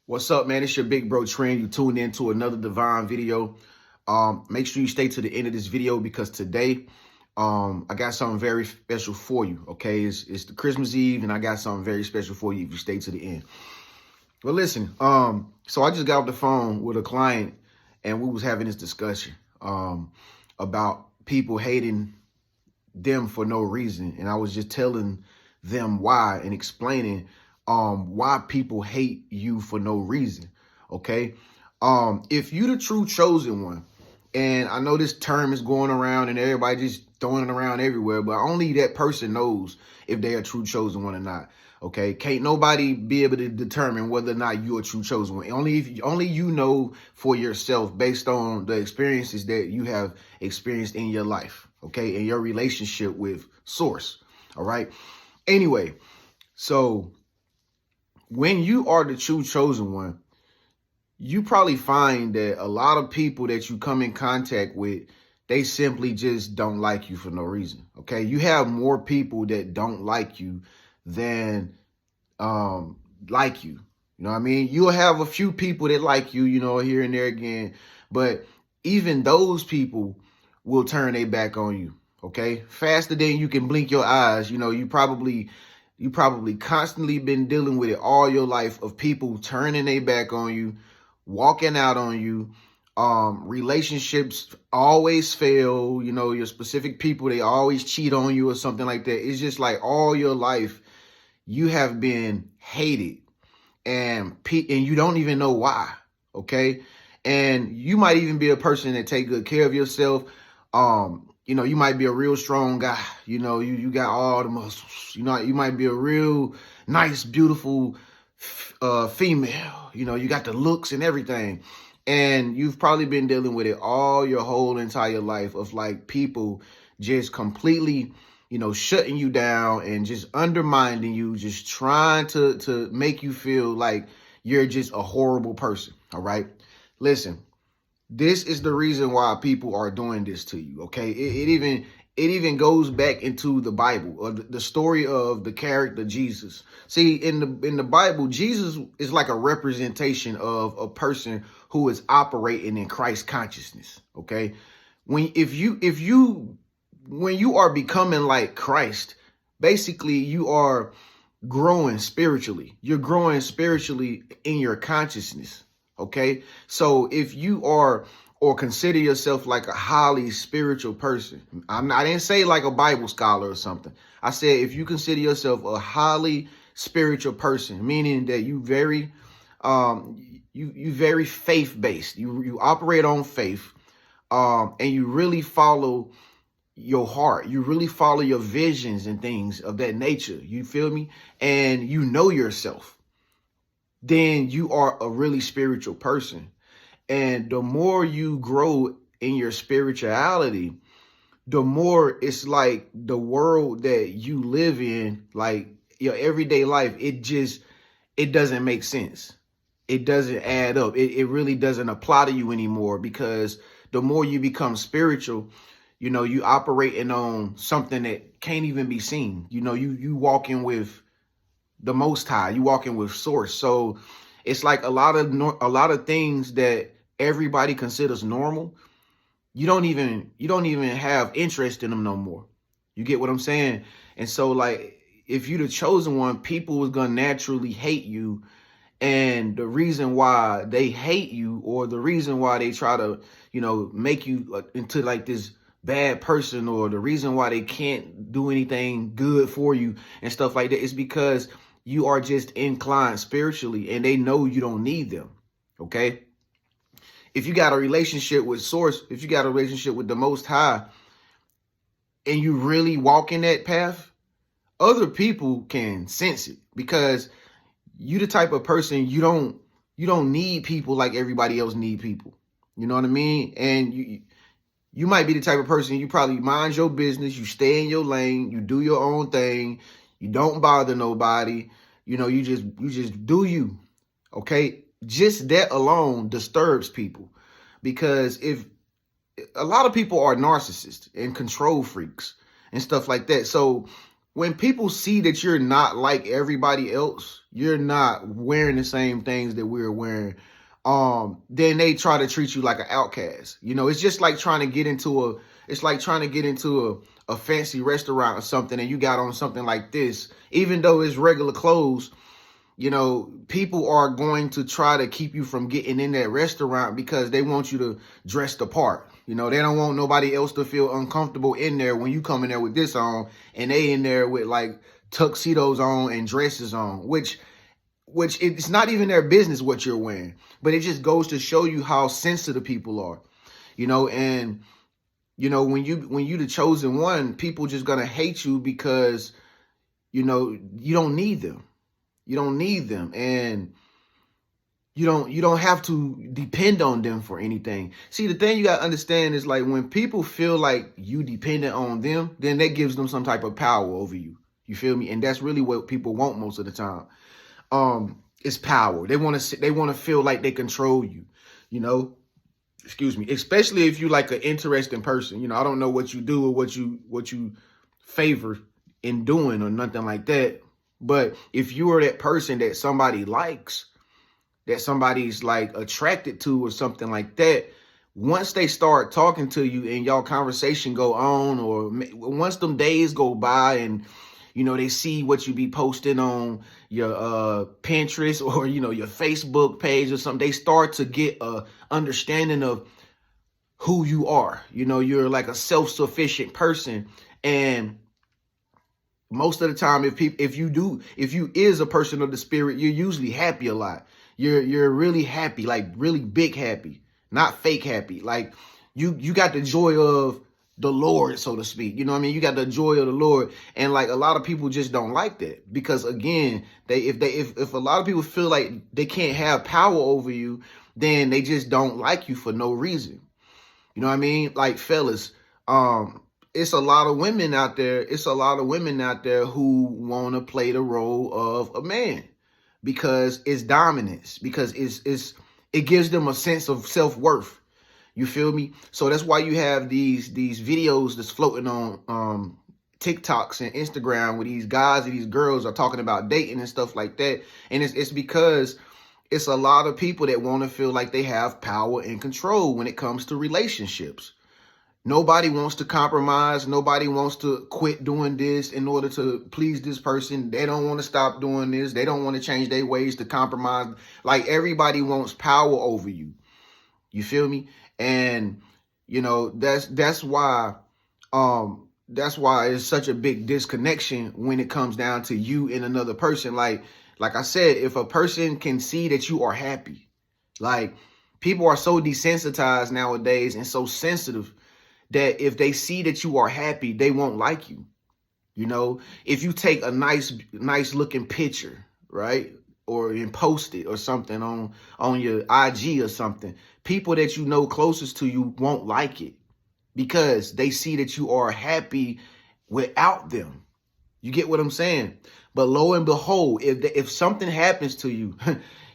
What's up, man? It's your big bro Tren. You tuned into another divine video. Make sure you stay to the end of this video because today, I got something very special for you. Okay, it's the Christmas Eve, and I got something very special for you if you stay to the end. Well, listen. So I just got off the phone with a client, and we was having this discussion about people hating them for no reason, and I was just telling them why and explaining why people hate you for no reason. Okay. If you the true chosen one, and I know this term is going around and everybody just throwing it around everywhere, but only that person knows if they are true chosen one or not. Okay. Can't nobody be able to determine whether or not you're a true chosen one. Only you know for yourself based on the experiences that you have experienced in your life. Okay. In your relationship with source. All right. Anyway, so when you are the true chosen one, you probably find that a lot of people that you come in contact with, they simply just don't like you for no reason. Okay. You have more people that don't like you than like you. You know what I mean? You'll have a few people that like you, here and there again. But even those people will turn their back on you. Okay. Faster than you can blink your eyes. You probably constantly been dealing with it all your life of people turning their back on you, walking out on you. Relationships always fail. Your specific people, they always cheat on you or something like that. It's just like all your life you have been hated and you don't even know why. Okay. And you might even be a person that take good care of yourself. You might be a real strong guy. You got all the muscles. You might be a real nice, beautiful female. You got the looks and everything. And you've probably been dealing with it all your whole entire life of like people just completely, shutting you down and just undermining you, just trying to make you feel like you're just a horrible person. All right. Listen. This is the reason why people are doing this to you. Okay. It even goes back into the Bible or the story of the character Jesus. See, in the Bible, Jesus is like a representation of a person who is operating in Christ consciousness. Okay. When you are becoming like Christ, basically you are growing spiritually. You're growing spiritually in your consciousness. Okay. So if you are or consider yourself like a highly spiritual person, I didn't say like a Bible scholar or something. I said if you consider yourself a highly spiritual person, meaning that you very faith based. You operate on faith and you really follow your heart. You really follow your visions and things of that nature. You feel me? And you know yourself. Then you are a really spiritual person. And the more you grow in your spirituality, the more it's like the world that you live in, like your everyday life, it doesn't make sense. It doesn't add up. It really doesn't apply to you anymore because the more you become spiritual, you operating on something that can't even be seen. You walking with the Most High, you walking with Source. So it's like a lot of things that everybody considers normal. You don't even have interest in them no more. You get what I'm saying? And so like, if you're the chosen one, people is going to naturally hate you. And the reason why they hate you, or the reason why they try to, make you into like this bad person, or the reason why they can't do anything good for you and stuff like that, is because you are just inclined spiritually and they know you don't need them. Okay. If you got a relationship with Source, if you got a relationship with the Most High and you really walk in that path, other people can sense it because you the type of person you don't need people like everybody else need people. You know what I mean? And you might be the type of person, you probably mind your business, you stay in your lane, you do your own thing. You don't bother nobody. You just do you. Okay. Just that alone disturbs people because if a lot of people are narcissists and control freaks and stuff like that. So when people see that you're not like everybody else, you're not wearing the same things that we're wearing, then they try to treat you like an outcast. You know, it's just like trying to get into a fancy restaurant or something, and you got on something like this, even though it's regular clothes. You know, people are going to try to keep you from getting in that restaurant because they want you to dress the part. You know, they don't want nobody else to feel uncomfortable in there when you come in there with this on and they in there with like tuxedos on and dresses on, which it's not even their business what you're wearing, but it just goes to show you how sensitive people are, you know. And, you know, when you the chosen one, people just gonna hate you because, you know, you don't need them. You don't need them, and you don't have to depend on them for anything. See, the thing you got to understand is, like, when people feel like you dependent on them, then that gives them some type of power over you. You feel me? And that's really what people want most of the time. It's power. They want to feel like they control you, you know? Excuse me. Especially if you like an interesting person. You know, I don't know what you do or what you favor in doing or nothing like that. But if you are that person that somebody likes, that somebody's like attracted to or something like that, once they start talking to you and y'all conversation go on, or once them days go by and, you know, they see what you be posting on your Pinterest or, you know, your Facebook page or something, they start to get a understanding of who you are. You know, you're like a self-sufficient person. And most of the time, if you is a person of the spirit, you're usually happy a lot. You're really happy, like really big happy, not fake happy. Like you got the joy of the Lord, so to speak. You know what I mean? You got the joy of the Lord. And like a lot of people just don't like that, because again, if a lot of people feel like they can't have power over you, then they just don't like you for no reason. You know what I mean? Like, fellas, it's a lot of women out there. It's a lot of women out there who want to play the role of a man because it's dominance, because it gives them a sense of self-worth. You feel me? So that's why you have these videos that's floating on TikToks and Instagram where these guys and these girls are talking about dating and stuff like that. And it's because it's a lot of people that want to feel like they have power and control when it comes to relationships. Nobody wants to compromise. Nobody wants to quit doing this in order to please this person. They don't want to stop doing this. They don't want to change their ways to compromise. Like, everybody wants power over you. You feel me? And, you know, that's why it's such a big disconnection when it comes down to you and another person. Like I said, if a person can see that you are happy, like, people are so desensitized nowadays and so sensitive that if they see that you are happy, they won't like you. You know, if you take a nice looking picture, right, or and post it or something on your IG or something, people that you know closest to you won't like it because they see that you are happy without them. You get what I'm saying? But lo and behold, if something happens to you,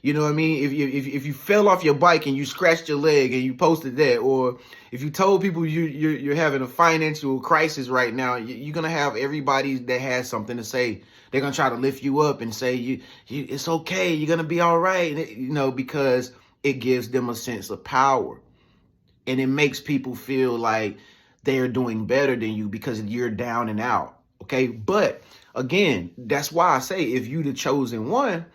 you know what I mean? If you fell off your bike and you scratched your leg and you posted that, or if you told people you're having a financial crisis right now, you're gonna have everybody that has something to say. They're gonna try to lift you up and say it's okay, you're gonna be all right, you know, because it gives them a sense of power, and it makes people feel like they're doing better than you because you're down and out. Okay, but again, that's why I say if you the chosen one,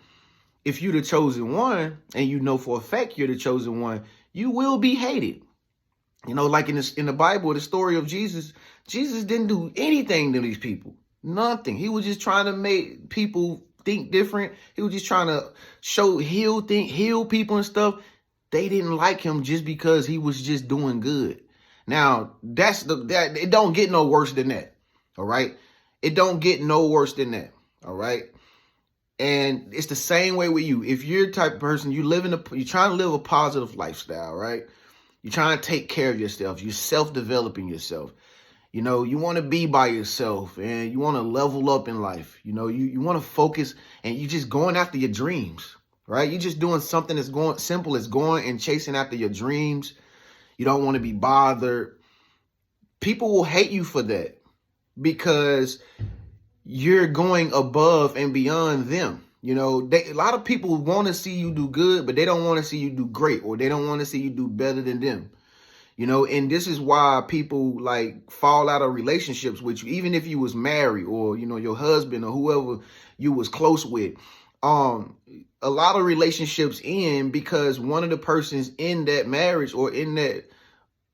and you know for a fact you're the chosen one, you will be hated. You know, like in the Bible, the story of Jesus didn't do anything to these people. Nothing. He was just trying to make people think different. He was just trying to heal people and stuff. They didn't like him just because he was just doing good. Now, it don't get no worse than that. All right? It don't get no worse than that. All right? And it's the same way with you. If you're the type of person, you're trying to live a positive lifestyle, right? You're trying to take care of yourself. You're self-developing yourself. You know, you want to be by yourself and you want to level up in life. You know, you want to focus and you're just going after your dreams, right? You're just doing something that's simple as going and chasing after your dreams. You don't want to be bothered. People will hate you for that because you're going above and beyond them. You know, a lot of people want to see you do good, but they don't want to see you do great, or they don't want to see you do better than them. You know, and this is why people like fall out of relationships with you, even if you was married or, you know, your husband or whoever you was close with. A lot of relationships end because one of the persons in that marriage or in that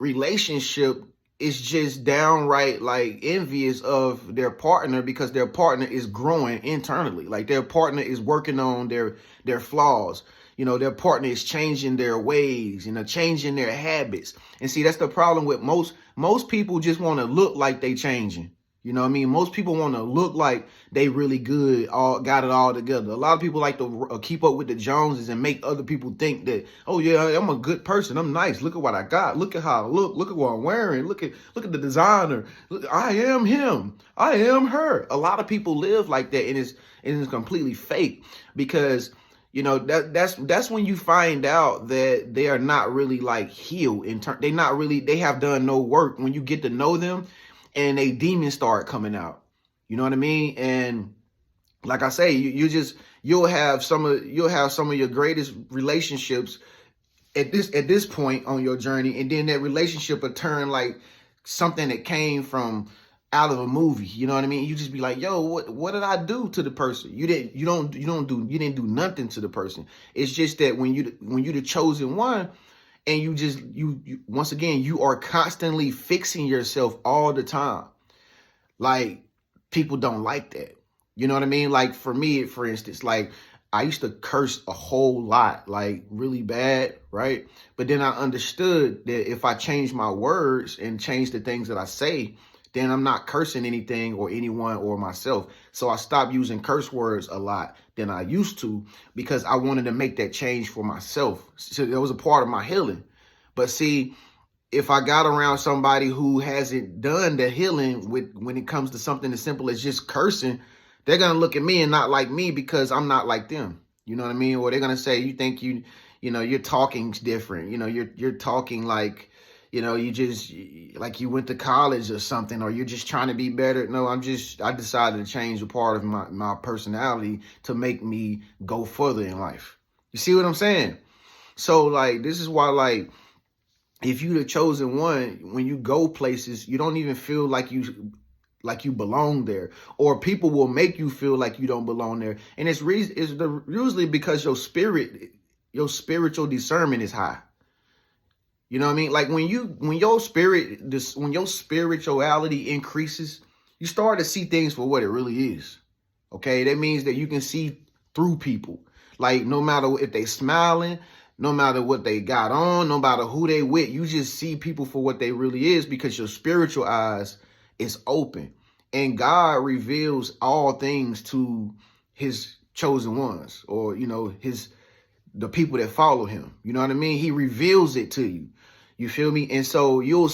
relationship is just downright like envious of their partner because their partner is growing internally. Like their partner is working on their flaws. You know, their partner is changing their ways, you know, changing their habits. And see, that's the problem with most people just want to look like they changing. You know what I mean? Most people want to look like they really good, got it all together. A lot of people like to keep up with the Joneses and make other people think that, oh yeah, I'm a good person. I'm nice. Look at what I got. Look at how I look. Look at what I'm wearing. Look at the designer. Look, I am him. I am her. A lot of people live like that, and it's completely fake because, you know, that's when you find out that they are not really like healed in turn. They have done no work. When you get to know them, and they demons start coming out. You know what I mean? And like I say, you'll have some of your greatest relationships at this point on your journey, and then that relationship will turn like something that came from out of a movie. You know what I mean? You just be like, yo, what did I do to the person? You didn't do nothing to the person. It's just that when you the chosen one, and you once again, you are constantly fixing yourself all the time. Like, people don't like that. You know what I mean? Like for me, for instance, like I used to curse a whole lot, like really bad, right? But then I understood that if I change my words and change the things that I say, then I'm not cursing anything or anyone or myself. So I stopped using curse words a lot than I used to because I wanted to make that change for myself. So that was a part of my healing. But see, if I got around somebody who hasn't done the healing when it comes to something as simple as just cursing, they're going to look at me and not like me because I'm not like them. You know what I mean? Or they're going to say, you think you know, your talking's different. You know, you're talking like, you know, you just like you went to college or something, or you're just trying to be better. No, I decided to change a part of my personality to make me go further in life. You see what I'm saying? So like, this is why, like, if you the chosen one, when you go places, you don't even feel like you belong there, or people will make you feel like you don't belong there. And it's usually because your spiritual discernment is high. You know what I mean? Like when your spirituality increases, you start to see things for what it really is. Okay, that means that you can see through people. Like no matter if they smiling, no matter what they got on, no matter who they with, you just see people for what they really is because your spiritual eyes is open. And God reveals all things to his chosen ones, or, you know, the people that follow him. You know what I mean? He reveals it to you. You feel me? And so you'll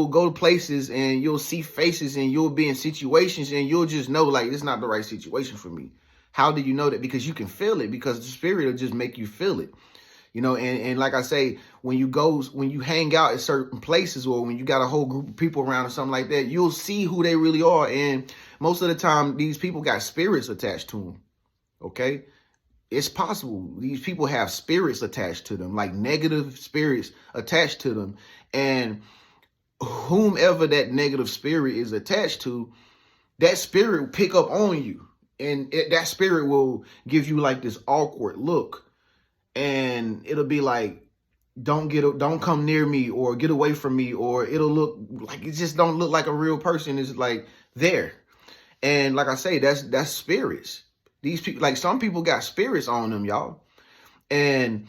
go to places and you'll see faces and you'll be in situations and you'll just know like, it's not the right situation for me. How do you know that? Because you can feel it, because the spirit will just make you feel it. You know, and like I say, when you hang out at certain places, or when you got a whole group of people around or something like that, you'll see who they really are. And most of the time, these people got spirits attached to them. Okay. It's possible these people have spirits attached to them, like negative spirits attached to them. And whomever that negative spirit is attached to, that spirit will pick up on you. And that spirit will give you like this awkward look. And it'll be like, don't come near me, or get away from me, or it'll look like it just don't look like a real person is like there. And like I say, that's spirits. These people, like some people got spirits on them, y'all. And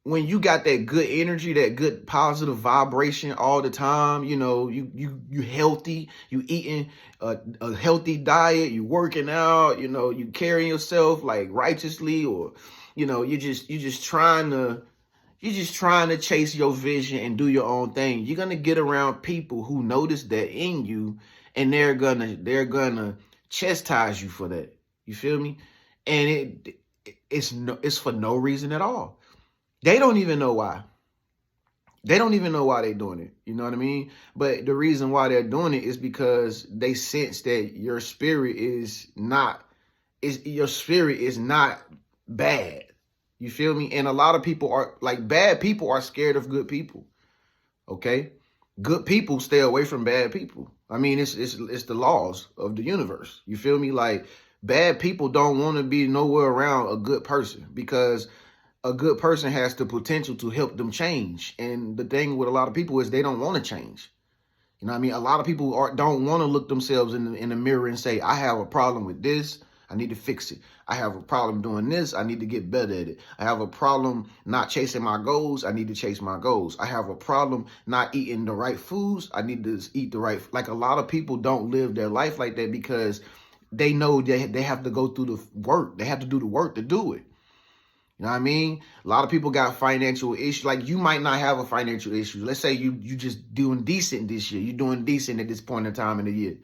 when you got that good energy, that good positive vibration all the time, you know, you healthy, you eating a healthy diet, you working out, you know, you carrying yourself like righteously, or, you know, you're just trying to chase your vision and do your own thing. You're going to get around people who notice that in you, and they're gonna chastise you for that. You feel me? And it's for no reason at all. They don't even know why. They don't even know why they're doing it. You know what I mean? But the reason why they're doing it is because they sense that your spirit is your spirit is not bad. You feel me? And a lot of people are like, bad people are scared of good people. Okay? Good people stay away from bad people. I mean, it's the laws of the universe. You feel me? Like, bad people don't want to be nowhere around a good person, because a good person has the potential to help them change. And the thing with a lot of people is they don't want to change. You know what I mean? A lot of people don't want to look themselves in the mirror and say, I have a problem with this. I need to fix it. I have a problem doing this. I need to get better at it. I have a problem not chasing my goals. I need to chase my goals. I have a problem not eating the right foods. I need to eat the right. Like, a lot of people don't live their life like that because they know they have to go through the work. They have to do the work to do it. You know what I mean? A lot of people got financial issues. Like, you might not have a financial issue. Let's say you just doing decent this year. You're doing decent at this point in time in the year.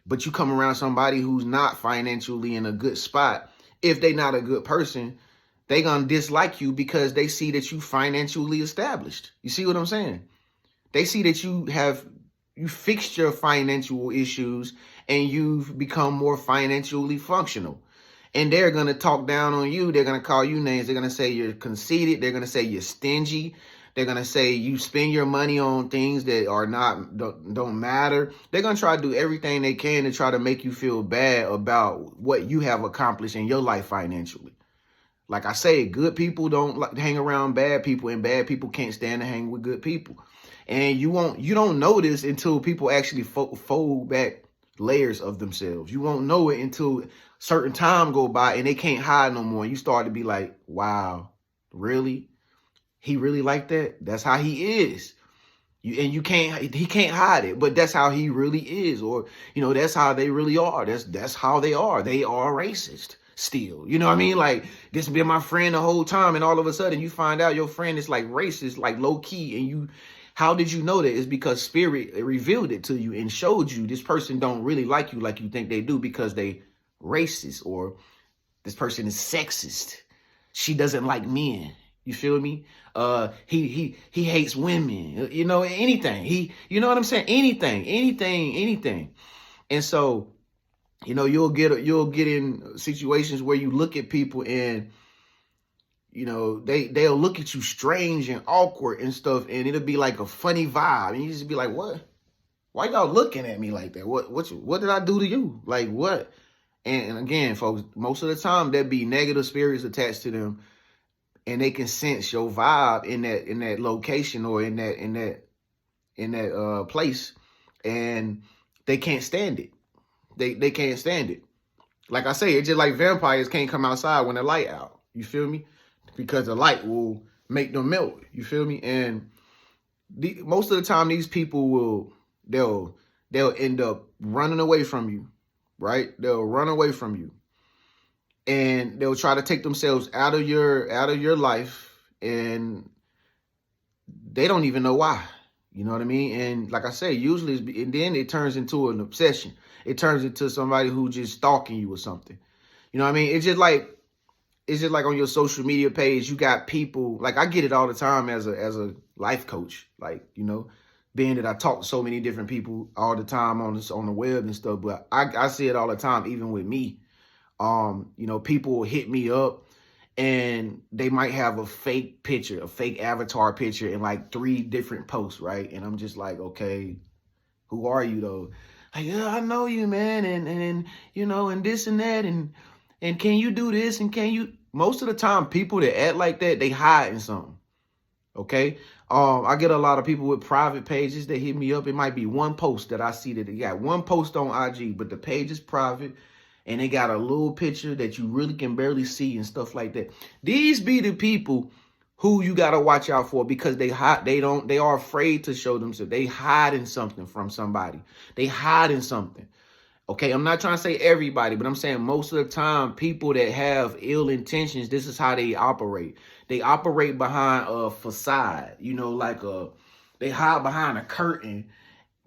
But you come around somebody who's not financially in a good spot. If they're not a good person, they gonna dislike you because they see that you financially established. You see what I'm saying? They see that you fixed your financial issues and you've become more financially functional. And they're going to talk down on you. They're going to call you names. They're going to say you're conceited. They're going to say you're stingy. They're going to say you spend your money on things that don't matter. They're going to try to do everything they can to try to make you feel bad about what you have accomplished in your life financially. Like I say, good people don't hang around bad people, and bad people can't stand to hang with good people. And you don't know this until people actually fold back layers of themselves. You won't know it until certain time go by and they can't hide no more. And you start to be like, wow, really? He really like that? That's how he is. He can't hide it, but that's how he really is. Or, that's how they really are. That's how they are. They are racist still. You know what I mean? Like, this been my friend the whole time, and all of a sudden you find out your friend is like racist, like low key, and how did you know that? It's because spirit revealed it to you and showed you this person don't really like you like you think they do, because they racist, or this person is sexist. She doesn't like men. You feel me? He hates women. Anything. You know what I'm saying? Anything. And so, you'll get in situations where you look at people and they'll look at you strange and awkward and stuff, and it'll be like a funny vibe, and you just be like, what? Why y'all looking at me like that? What did I do to you? Like, what? And again, folks, most of the time there be negative spirits attached to them, and they can sense your vibe in that location or in that place, and they can't stand it. They can't stand it. Like I say, it's just like vampires can't come outside when the light out. You feel me? Because the light will make them melt. You feel me? And most of the time, these people they'll end up running away from you, right? They'll run away from you, and they'll try to take themselves out of your life, and they don't even know why. You know what I mean? And like I say, usually, and then it turns into an obsession. It turns into somebody who just stalking you or something. You know what I mean? It's just like on your social media page, you got people, like, I get it all the time as a life coach, like, being that I talk to so many different people all the time on the web and stuff, but I see it all the time, even with me. People will hit me up and they might have a fake picture, a fake avatar picture in like 3 different posts, right? And I'm just like, okay, who are you though? Like, yeah, I know you, man, and and this and that, and can you do this, and can you? Most of the time, people that act like that, they hiding something. Okay. I get a lot of people with private pages that hit me up. It might be one post that I see that they got one post on IG, but the page is private, and they got a little picture that you really can barely see and stuff like that. These be the people who you got to watch out for, because they are afraid to show themselves. They hiding something from somebody. They hiding something. Okay, I'm not trying to say everybody, but I'm saying most of the time, people that have ill intentions, this is how they operate. They operate behind a facade, they hide behind a curtain,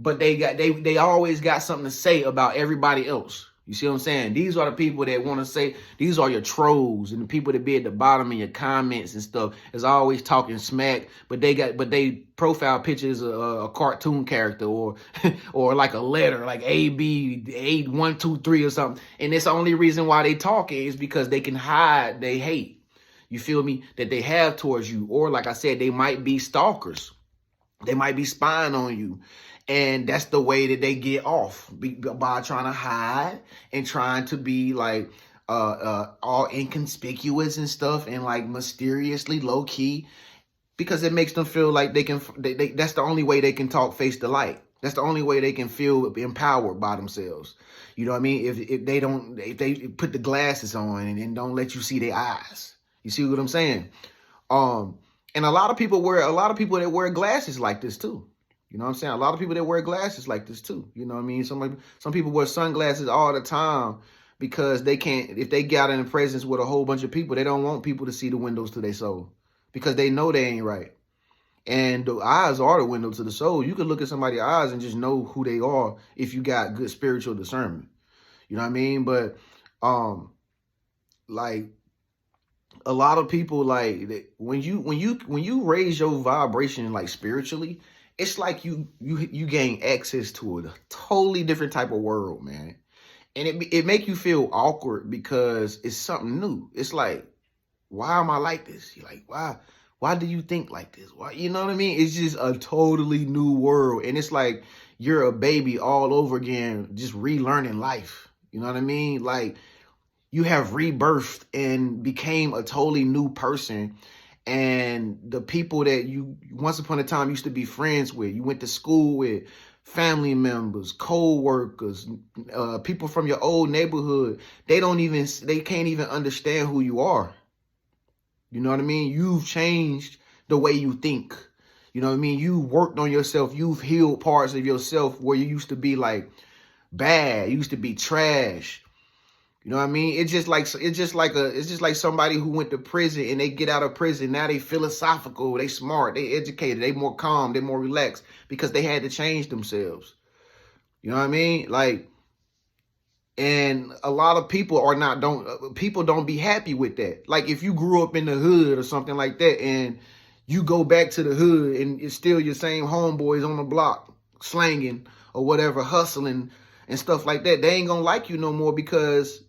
but they always got something to say about everybody else. You see what I'm saying? These are the people that want to say, these are your trolls and the people that be at the bottom in your comments and stuff is always talking smack, but they profile pictures a cartoon character or or like a letter, like AB8123 or something. And it's the only reason why they talking is because they can hide they hate. You feel me? That they have towards you. Or like I said, they might be stalkers. They might be spying on you. And that's the way that they get off by trying to hide and trying to be like all inconspicuous and stuff and like mysteriously low key, because it makes them feel like they can. That's the only way they can talk face to light. That's the only way they can feel empowered by themselves. You know what I mean? If they put the glasses on and don't let you see their eyes. You see what I'm saying? And a lot of people that wear glasses like this too. You know what I'm saying? A lot of people that wear glasses like this too. You know what I mean? Some people wear sunglasses all the time because they can't, if they got in the presence with a whole bunch of people, they don't want people to see the windows to their soul because they know they ain't right. And the eyes are the window to the soul. You can look at somebody's eyes and just know who they are if you got good spiritual discernment. You know what I mean? But like a lot of people, like when you raise your vibration like spiritually, it's like you gain access to a totally different type of world, man. And it make you feel awkward because it's something new. It's like, why am I like this? You're like, why do you think like this? Why, you know what I mean? It's just a totally new world. And it's like you're a baby all over again, just relearning life. You know what I mean? Like you have rebirthed and became a totally new person. And the people that you once upon a time used to be friends with, you went to school with, family members, co-workers, people from your old neighborhood, they can't even understand who you are. You know what I mean? You've changed the way you think. You know what I mean? You worked on yourself. You've healed parts of yourself where you used to be like bad, you used to be trash. You know what I mean? It's just like somebody who went to prison and they get out of prison. Now they philosophical, they smart, they educated, they more calm, they more relaxed because they had to change themselves. You know what I mean? Like, and a lot of people don't be happy with that. Like if you grew up in the hood or something like that and you go back to the hood and it's still your same homeboys on the block slanging or whatever, hustling and stuff like that, they ain't gonna like you no more because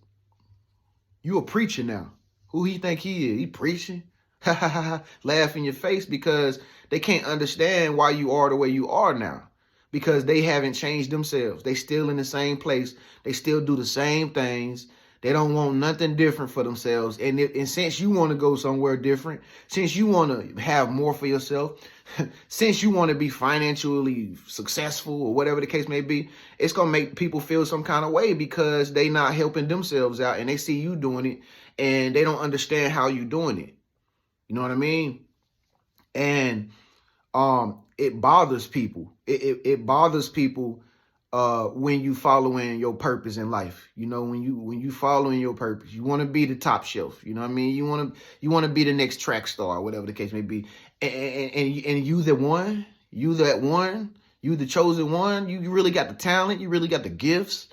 you a preacher now. Who he think he is? He preaching? Laugh in your face because they can't understand why you are the way you are now. Because they haven't changed themselves. They still in the same place. They still do the same things. They don't want nothing different for themselves. And since you want to go somewhere different, since you want to have more for yourself, since you want to be financially successful or whatever the case may be, it's going to make people feel some kind of way because they not helping themselves out and they see you doing it and they don't understand how you doing it. You know what I mean? And it bothers people. It bothers people when you following your purpose in life. You know, when you following your purpose, you want to be the top shelf. You know what I mean? You want to be the next track star, whatever the case may be. And you the one, you the chosen one. You really got the talent. You really got the gifts.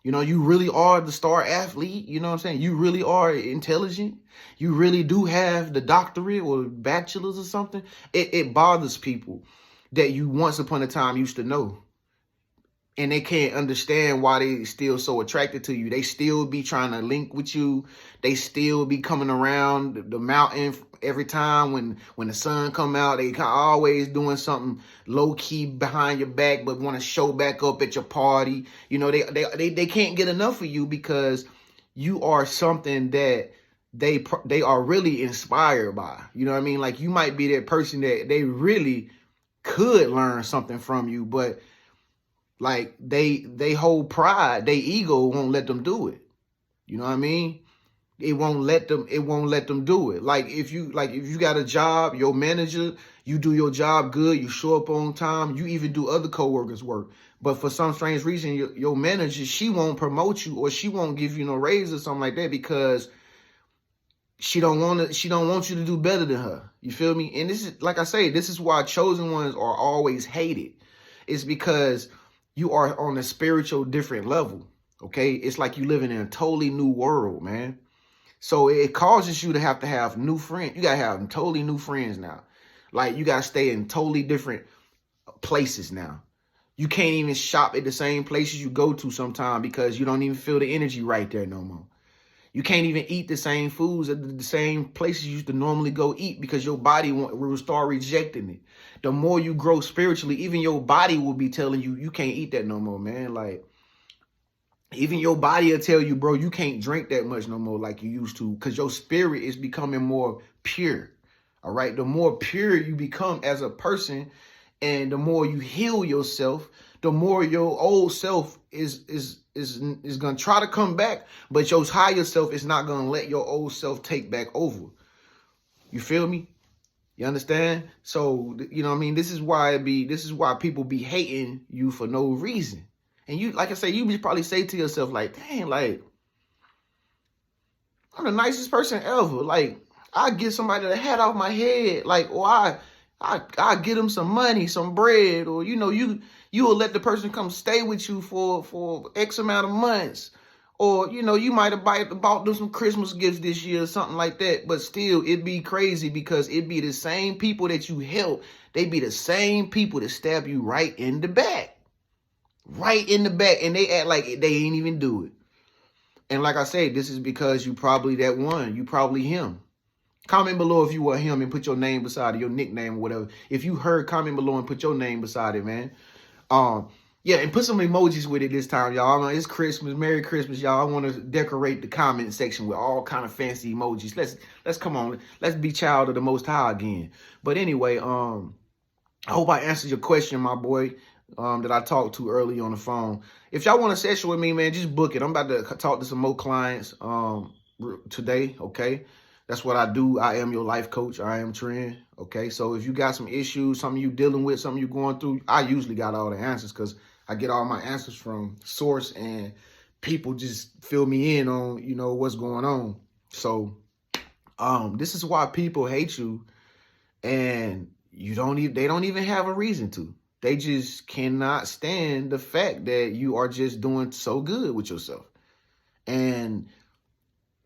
You know, you really are the star athlete. You know what I'm saying? You really are intelligent. You really do have the doctorate or bachelor's or something. It bothers people that you once upon a time used to know. And they can't understand why they still so attracted to you. They still be trying to link with you. They still be coming around the mountain every time when the sun come out. They always doing something low key behind your back, but want to show back up at your party. You know, they can't get enough of you because you are something that they are really inspired by. You know what I mean? Like you might be that person that they really could learn something from you, but like they hold pride, their ego won't let them do it. You know what I mean? It won't let them do it. Like if you got a job, your manager, you do your job good, you show up on time, you even do other coworkers' work. But for some strange reason, your manager, she won't promote you or she won't give you no raise or something like that because she don't want you to do better than her. You feel me? And this is, like I say, this is why chosen ones are always hated. It's because you are on a spiritual different level. Okay, it's like you living in a totally new world, man. So it causes you to have new friends. You gotta have totally new friends now. Like you gotta stay in totally different places now. You can't even shop at the same places you go to sometimes because you don't even feel the energy right there no more. You can't even eat the same foods at the same places you used to normally go eat because your body will start rejecting it. The more you grow spiritually, even your body will be telling you, you can't eat that no more, man. Like, even your body will tell you, bro, you can't drink that much no more like you used to because your spirit is becoming more pure. All right. The more pure you become as a person and the more you heal yourself, the more your old self is going to try to come back, but your higher self is not going to let your old self take back over. You feel me? You understand? So, you know what I mean? This is why people be hating you for no reason. And you, like I say, you probably say to yourself, like, dang, like, I'm the nicest person ever. Like, I get somebody the hat off my head. Like, or I get them some money, some bread, or, you know, you will let the person come stay with you for X amount of months. Or, you know, you might have bought them some Christmas gifts this year or something like that. But still, it'd be crazy because it'd be the same people that you help. They be the same people that stab you right in the back. Right in the back. And they act like they ain't even do it. And like I said, this is because you probably that one. You probably him. Comment below if you were him and put your name beside it, your nickname or whatever. If you heard, comment below and put your name beside it, man. Yeah, and put some emojis with it this time, y'all. It's Christmas. Merry Christmas, y'all. I want to decorate the comment section with all kind of fancy emojis. Let's come on. Let's be child of the Most High again. But anyway, I hope I answered your question, my boy, that I talked to early on the phone. If y'all want a session with me, man, just book it. I'm about to talk to some more clients today, okay? That's what I do. I am your life coach. I am Tren, okay? So if you got some issues, something you dealing with, something you going through, I usually got all the answers because I get all my answers from source and people just fill me in on, you know, what's going on. So this is why people hate you and they don't even have a reason to. They just cannot stand the fact that you are just doing so good with yourself. And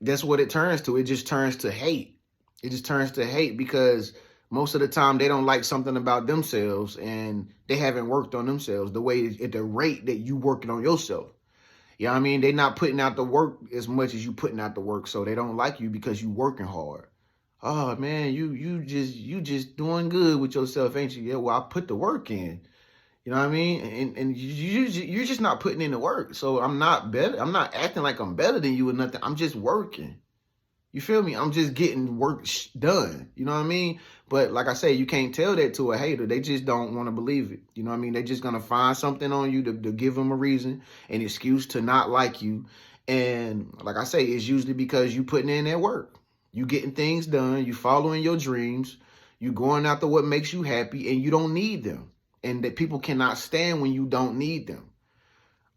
that's what it turns to. It just turns to hate. It just turns to hate because most of the time they don't like something about themselves and they haven't worked on themselves the way at the rate that you working on yourself. You know what I mean? They're not putting out the work as much as you putting out the work. So they don't like you because you working hard. Oh man, you just doing good with yourself, ain't you? Yeah, well, I put the work in. You know what I mean? And you're just not putting in the work. So I'm not better. I'm not acting like I'm better than you or nothing. I'm just working. You feel me? I'm just getting work done. You know what I mean? But like I say, you can't tell that to a hater. They just don't want to believe it. You know what I mean? They're just going to find something on you to give them a reason, an excuse to not like you. And like I say, it's usually because you putting in that work. You getting things done. You following your dreams. You going after what makes you happy and you don't need them. And that people cannot stand when you don't need them.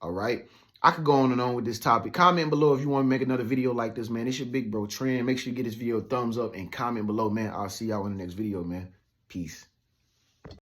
All right. I could go on and on with this topic. Comment below if you want to make another video like this, man. It's your big bro Tren. Make sure you give this video a thumbs up and comment below, man. I'll see y'all in the next video, man. Peace.